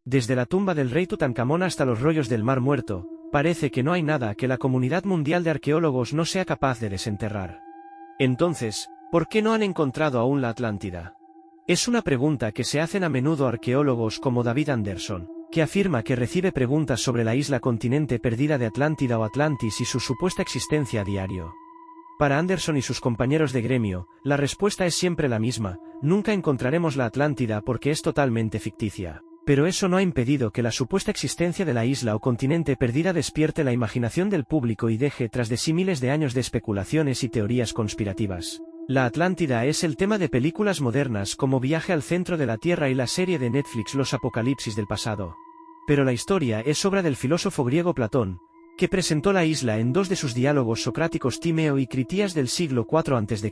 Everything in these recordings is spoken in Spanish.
Desde la tumba del rey Tutankamón hasta los rollos del Mar Muerto, parece que no hay nada que la comunidad mundial de arqueólogos no sea capaz de desenterrar. Entonces, ¿por qué no han encontrado aún la Atlántida? Es una pregunta que se hacen a menudo arqueólogos como David Anderson, que afirma que recibe preguntas sobre la isla continente perdida de Atlántida o Atlantis y su supuesta existencia a diario. Para Anderson y sus compañeros de gremio, la respuesta es siempre la misma: nunca encontraremos la Atlántida porque es totalmente ficticia. Pero eso no ha impedido que la supuesta existencia de la isla o continente perdida despierte la imaginación del público y deje tras de sí miles de años de especulaciones y teorías conspirativas. La Atlántida es el tema de películas modernas como Viaje al centro de la Tierra y la serie de Netflix Los Apocalipsis del pasado. Pero la historia es obra del filósofo griego Platón, que presentó la isla en dos de sus diálogos socráticos Timeo y Critías del siglo IV a.C.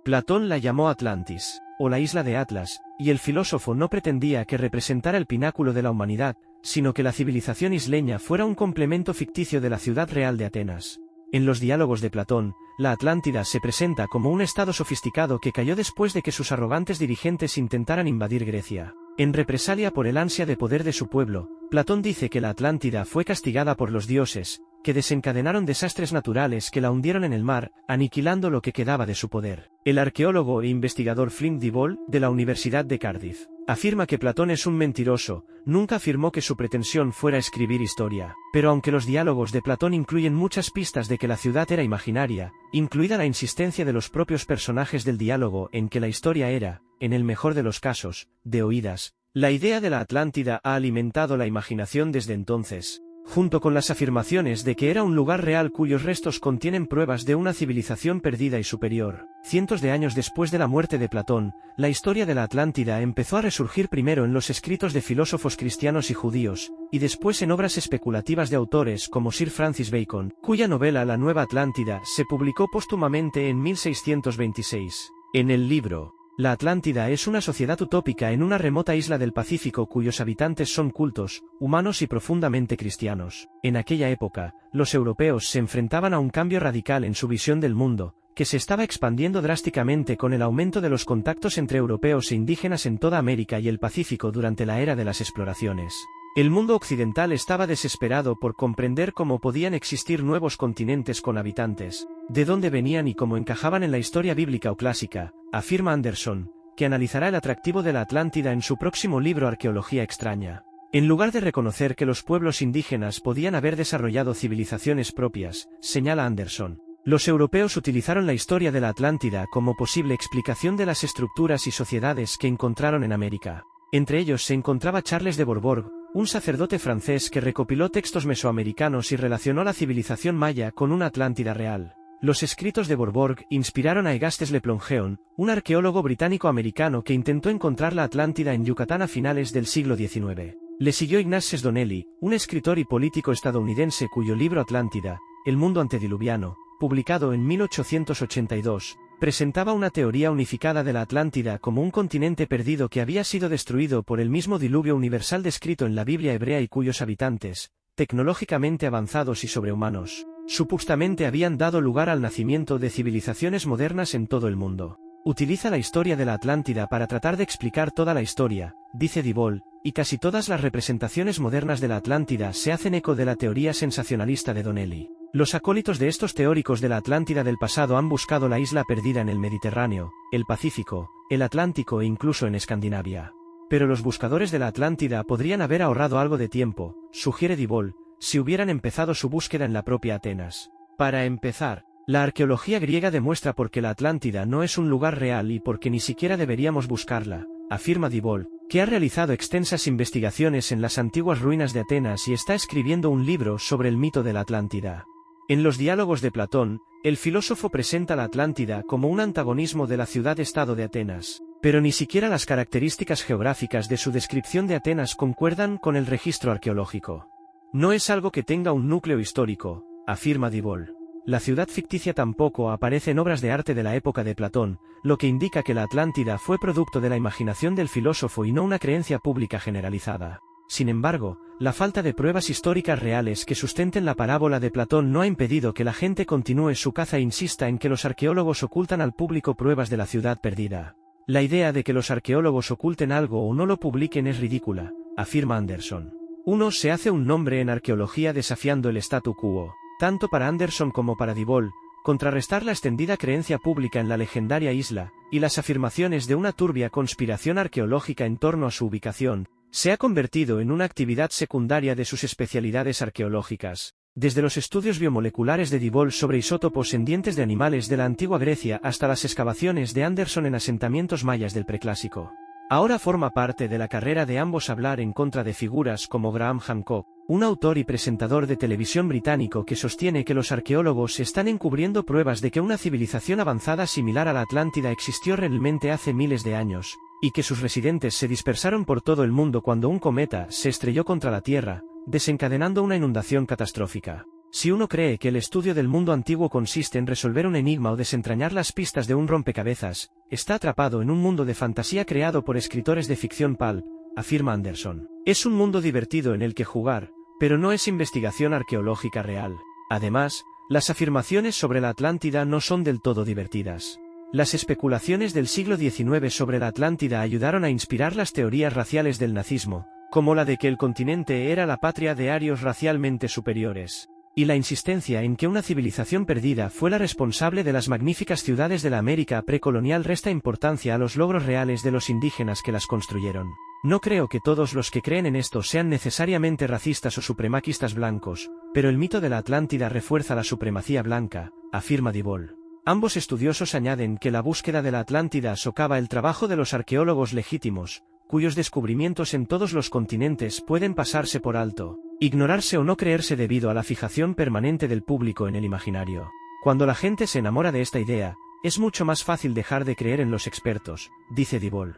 Platón la llamó Atlantis, o la isla de Atlas, y el filósofo no pretendía que representara el pináculo de la humanidad, sino que la civilización isleña fuera un complemento ficticio de la ciudad real de Atenas. En los diálogos de Platón, la Atlántida se presenta como un estado sofisticado que cayó después de que sus arrogantes dirigentes intentaran invadir Grecia. En represalia por el ansia de poder de su pueblo, Platón dice que la Atlántida fue castigada por los dioses, que desencadenaron desastres naturales que la hundieron en el mar, aniquilando lo que quedaba de su poder. El arqueólogo e investigador Flint Dibble, de la Universidad de Cardiff, afirma que Platón es un mentiroso, nunca afirmó que su pretensión fuera escribir historia. Pero aunque los diálogos de Platón incluyen muchas pistas de que la ciudad era imaginaria, incluida la insistencia de los propios personajes del diálogo en que la historia era, en el mejor de los casos, de oídas, la idea de la Atlántida ha alimentado la imaginación desde entonces, junto con las afirmaciones de que era un lugar real cuyos restos contienen pruebas de una civilización perdida y superior. Cientos de años después de la muerte de Platón, la historia de la Atlántida empezó a resurgir primero en los escritos de filósofos cristianos y judíos, y después en obras especulativas de autores como Sir Francis Bacon, cuya novela La Nueva Atlántida se publicó póstumamente en 1626. En el libro La Atlántida es una sociedad utópica en una remota isla del Pacífico cuyos habitantes son cultos, humanos y profundamente cristianos. En aquella época, los europeos se enfrentaban a un cambio radical en su visión del mundo, que se estaba expandiendo drásticamente con el aumento de los contactos entre europeos e indígenas en toda América y el Pacífico durante la era de las exploraciones. El mundo occidental estaba desesperado por comprender cómo podían existir nuevos continentes con habitantes, de dónde venían y cómo encajaban en la historia bíblica o clásica, afirma Anderson, que analizará el atractivo de la Atlántida en su próximo libro Arqueología extraña. En lugar de reconocer que los pueblos indígenas podían haber desarrollado civilizaciones propias, señala Anderson, los europeos utilizaron la historia de la Atlántida como posible explicación de las estructuras y sociedades que encontraron en América. Entre ellos se encontraba Charles de Bourbourg, un sacerdote francés que recopiló textos mesoamericanos y relacionó la civilización maya con una Atlántida real. Los escritos de Bourbourg inspiraron a Egastes Le Plongeon, un arqueólogo británico-americano que intentó encontrar la Atlántida en Yucatán a finales del siglo XIX. Le siguió Ignatius Donnelly, un escritor y político estadounidense cuyo libro Atlántida, El mundo antediluviano, publicado en 1882, presentaba una teoría unificada de la Atlántida como un continente perdido que había sido destruido por el mismo diluvio universal descrito en la Biblia hebrea y cuyos habitantes, tecnológicamente avanzados y sobrehumanos, supuestamente habían dado lugar al nacimiento de civilizaciones modernas en todo el mundo. Utiliza la historia de la Atlántida para tratar de explicar toda la historia, dice Dibble, y casi todas las representaciones modernas de la Atlántida se hacen eco de la teoría sensacionalista de Donnelly. Los acólitos de estos teóricos de la Atlántida del pasado han buscado la isla perdida en el Mediterráneo, el Pacífico, el Atlántico e incluso en Escandinavia. Pero los buscadores de la Atlántida podrían haber ahorrado algo de tiempo, sugiere Dibble, si hubieran empezado su búsqueda en la propia Atenas. Para empezar, la arqueología griega demuestra por qué la Atlántida no es un lugar real y por qué ni siquiera deberíamos buscarla, afirma Dibble, que ha realizado extensas investigaciones en las antiguas ruinas de Atenas y está escribiendo un libro sobre el mito de la Atlántida. En los diálogos de Platón, el filósofo presenta la Atlántida como un antagonismo de la ciudad-estado de Atenas, pero ni siquiera las características geográficas de su descripción de Atenas concuerdan con el registro arqueológico. No es algo que tenga un núcleo histórico, afirma Dibble. La ciudad ficticia tampoco aparece en obras de arte de la época de Platón, lo que indica que la Atlántida fue producto de la imaginación del filósofo y no una creencia pública generalizada. Sin embargo, la falta de pruebas históricas reales que sustenten la parábola de Platón no ha impedido que la gente continúe su caza e insista en que los arqueólogos ocultan al público pruebas de la ciudad perdida. La idea de que los arqueólogos oculten algo o no lo publiquen es ridícula, afirma Anderson. Uno se hace un nombre en arqueología desafiando el statu quo. Tanto para Anderson como para Dibol, contrarrestar la extendida creencia pública en la legendaria isla, y las afirmaciones de una turbia conspiración arqueológica en torno a su ubicación, se ha convertido en una actividad secundaria de sus especialidades arqueológicas. Desde los estudios biomoleculares de Dibol sobre isótopos en dientes de animales de la antigua Grecia hasta las excavaciones de Anderson en asentamientos mayas del preclásico. Ahora forma parte de la carrera de ambos hablar en contra de figuras como Graham Hancock, un autor y presentador de televisión británico que sostiene que los arqueólogos están encubriendo pruebas de que una civilización avanzada similar a la Atlántida existió realmente hace miles de años, y que sus residentes se dispersaron por todo el mundo cuando un cometa se estrelló contra la Tierra, desencadenando una inundación catastrófica. Si uno cree que el estudio del mundo antiguo consiste en resolver un enigma o desentrañar las pistas de un rompecabezas, está atrapado en un mundo de fantasía creado por escritores de ficción pulp, afirma Anderson. Es un mundo divertido en el que jugar, pero no es investigación arqueológica real. Además, las afirmaciones sobre la Atlántida no son del todo divertidas. Las especulaciones del siglo XIX sobre la Atlántida ayudaron a inspirar las teorías raciales del nazismo, como la de que el continente era la patria de arios racialmente superiores, y la insistencia en que una civilización perdida fue la responsable de las magníficas ciudades de la América precolonial resta importancia a los logros reales de los indígenas que las construyeron. No creo que todos los que creen en esto sean necesariamente racistas o supremacistas blancos, pero el mito de la Atlántida refuerza la supremacía blanca, afirma Dibol. Ambos estudiosos añaden que la búsqueda de la Atlántida socava el trabajo de los arqueólogos legítimos, cuyos descubrimientos en todos los continentes pueden pasarse por alto, ignorarse o no creerse debido a la fijación permanente del público en el imaginario. Cuando la gente se enamora de esta idea, es mucho más fácil dejar de creer en los expertos, dice Dibol.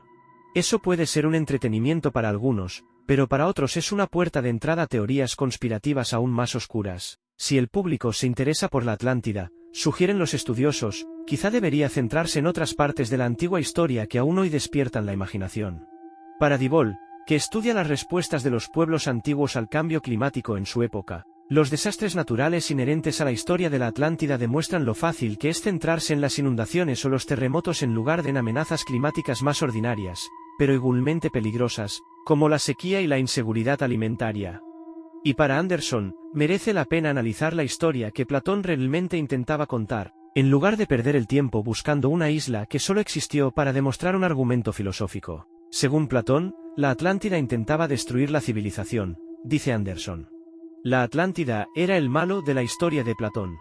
Eso puede ser un entretenimiento para algunos, pero para otros es una puerta de entrada a teorías conspirativas aún más oscuras. Si el público se interesa por la Atlántida, sugieren los estudiosos, quizá debería centrarse en otras partes de la antigua historia que aún hoy despiertan la imaginación. Para Dibol, que estudia las respuestas de los pueblos antiguos al cambio climático en su época, los desastres naturales inherentes a la historia de la Atlántida demuestran lo fácil que es centrarse en las inundaciones o los terremotos en lugar de en amenazas climáticas más ordinarias, pero igualmente peligrosas, como la sequía y la inseguridad alimentaria. Y para Anderson, merece la pena analizar la historia que Platón realmente intentaba contar, en lugar de perder el tiempo buscando una isla que solo existió para demostrar un argumento filosófico. Según Platón, la Atlántida intentaba destruir la civilización, dice Anderson. La Atlántida era el malo de la historia de Platón.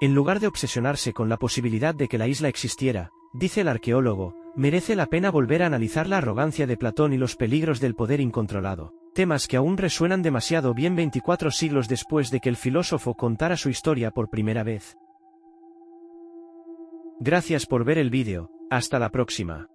En lugar de obsesionarse con la posibilidad de que la isla existiera, dice el arqueólogo, merece la pena volver a analizar la arrogancia de Platón y los peligros del poder incontrolado, temas que aún resuenan demasiado bien 24 siglos después de que el filósofo contara su historia por primera vez. Gracias por ver el vídeo, hasta la próxima.